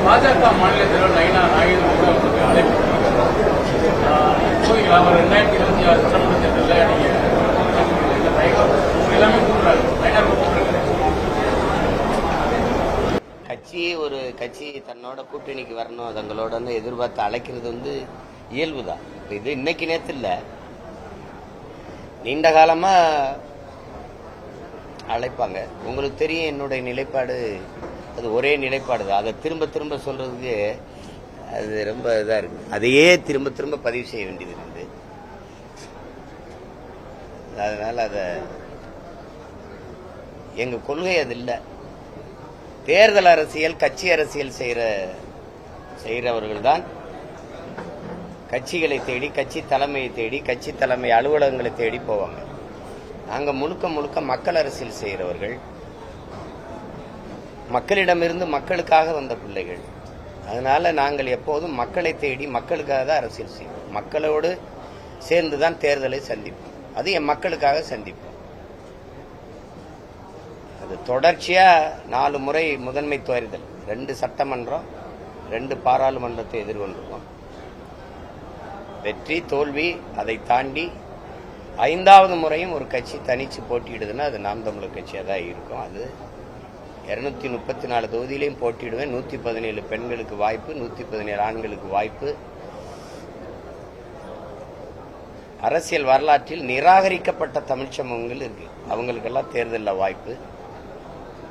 பாஜக மாநில தலைவர் நயினா நாகேந்திரன் கூட அவருக்கு அழைப்பு போய்க்கலாம். 2026 சட்டமன்ற தேர்தலில் நீங்க எல்லாமே கூப்பிடுறாரு. நயினா கூப்பிடுறாரு. கட்சி தன்னோட கூட்டணிக்கு வரணும், தங்களோட எதிர்பார்த்து அழைக்கிறது இயல்புதான். இது இன்னைக்கு நேத்து இல்ல, நீண்ட காலமா அழைப்பாங்க. உங்களுக்கு தெரியும் என்னுடைய நிலைப்பாடு, அது ஒரே நிலைப்பாடு தான். அதை திரும்ப திரும்ப சொல்றதுக்கு அது ரொம்ப இதா இருக்கு. அதையே திரும்ப திரும்ப பதிவு செய்ய வேண்டியது இருக்குது. அதனால எங்க கொள்கை அது இல்லை. தேர்தல் அரசியல், கட்சி அரசியல் செய்யறவர்கள் தான் கட்சிகளை தேடி, கட்சி தலைமையை தேடி, கட்சி தலைமை அலுவலகங்களை தேடி போவாங்க. நாங்க முழுக்க முழுக்க மக்கள் அரசியல் செய்கிறவர்கள், மக்களிடமிருந்து மக்களுக்காக வந்த பிள்ளைகள். அதனால நாங்கள் எப்போதும் மக்களை தேடி மக்களுக்காக தான் அரசியல் செய்வோம். மக்களோடு சேர்ந்துதான் தேர்தலை சந்திப்போம். அது என் மக்களுக்காக சந்திப்போம். அது தொடர்ச்சியா 4 முறை முதன்மை தேர்தல், 2 சட்டமன்றம், 2 பாராளுமன்றத்தை எதிர்கொண்டிருக்கோம். வெற்றி தோல்வி அதை தாண்டி 5வது முறையும் ஒரு கட்சி தனிச்சு போட்டியிடுதுன்னா அது நாம் தமிழர் கட்சியா தான் இருக்கும். அது 234 தொகுதியிலையும் போட்டியிடுவேன். 117 பெண்களுக்கு வாய்ப்பு, 117 ஆண்களுக்கு வாய்ப்பு. அரசியல் வரலாற்றில் நிராகரிக்கப்பட்ட தமிழ் சமூகங்கள் இருக்கு, அவங்களுக்கெல்லாம் தேர்தலில் வாய்ப்பு.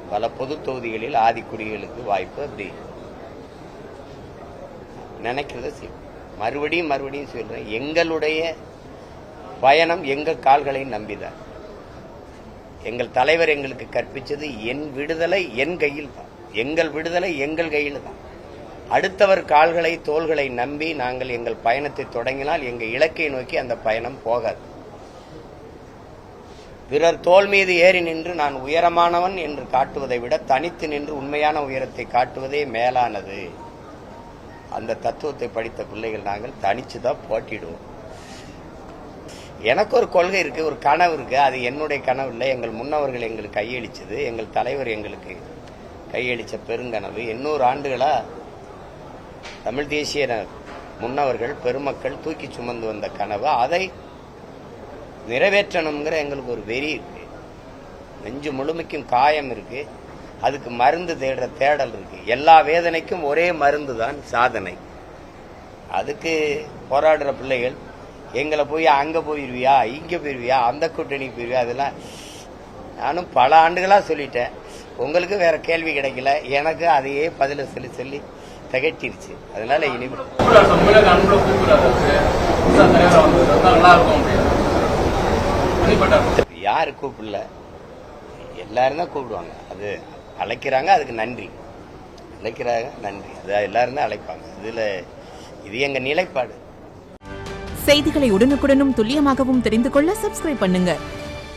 பல பொது தொகுதிகளில் ஆதிக்குடிகளுக்கு வாய்ப்பு. அப்படி நினைக்கிறத செய்வோம். மறுபடியும் சொல்றேன், எங்களுடைய பயணம் எங்கள் கால்களை நம்பிதான். எங்கள் தலைவர் எங்களுக்கு கற்பிச்சது என் விடுதலை என் கையில் தான், எங்கள் விடுதலை எங்கள் கையில் தான். அடுத்தவர் கால்களை தோள்களை நம்பி நாங்கள் எங்கள் பயணத்தை தொடங்கினால் எங்கள் இலக்கை நோக்கி அந்த பயணம் போகாது. பிறர் தோள் மீது ஏறி நின்று நான் உயரமானவன் என்று காட்டுவதை விட தனித்து நின்று உண்மையான உயரத்தை காட்டுவதே மேலானது. அந்த தத்துவத்தை படித்த பிள்ளைகள் நாங்கள் தனிச்சுதான் போட்டிடுவோம். எனக்கு ஒரு கொள்கை இருக்கு, ஒரு கனவு இருக்கு. அது என்னுடைய கனவு இல்லை, எங்கள் முன்னவர்கள் எங்களுக்கு கையளிச்சது, எங்கள் தலைவர் எங்களுக்கு கையளிச்ச பெருங்கனவு. 800 ஆண்டுகளா தமிழ் தேசிய முன்னவர்கள் பெருமக்கள் தூக்கி சுமந்து வந்த கனவு. அதை நிறைவேற்றணுங்கிற எங்களுக்கு ஒரு வெறி இருக்கு. நெஞ்சு முழுமைக்கும் காயம் இருக்கு, அதுக்கு மருந்து தேடுற தேடல் இருக்கு. எல்லா வேதனைக்கும் ஒரே மருந்து தான் சாதனை. அதுக்கு போராடுற பிள்ளைகள் எங்களை போய் அங்க போயிருவியா, இங்க போயிருவியா, அந்த கூட்டணிக்கு போயிருவியா, அதெல்லாம் நானும் பல ஆண்டுகளா சொல்லிட்டேன். உங்களுக்கு வேற கேள்வி கிடைக்கல, எனக்கு அதையே பதில சொல்லி திகட்டிருச்சு. அதனால இனிமேல் யாரு கூப்பிடல, எல்லாரும் தான் கூப்பிடுவாங்க. அது அழைக்கிறாங்க, அதுக்கு நன்றி. அழைக்கிறாங்க, நன்றி. அது எல்லாரும் தான் அழைப்பாங்க. இது எங்க நிலைப்பாடு. செய்திகளை உடனுக்குடனும் துல்லியமாகவும் தெரிந்து கொள்ள சப்ஸ்கிரைப் பண்ணுங்க.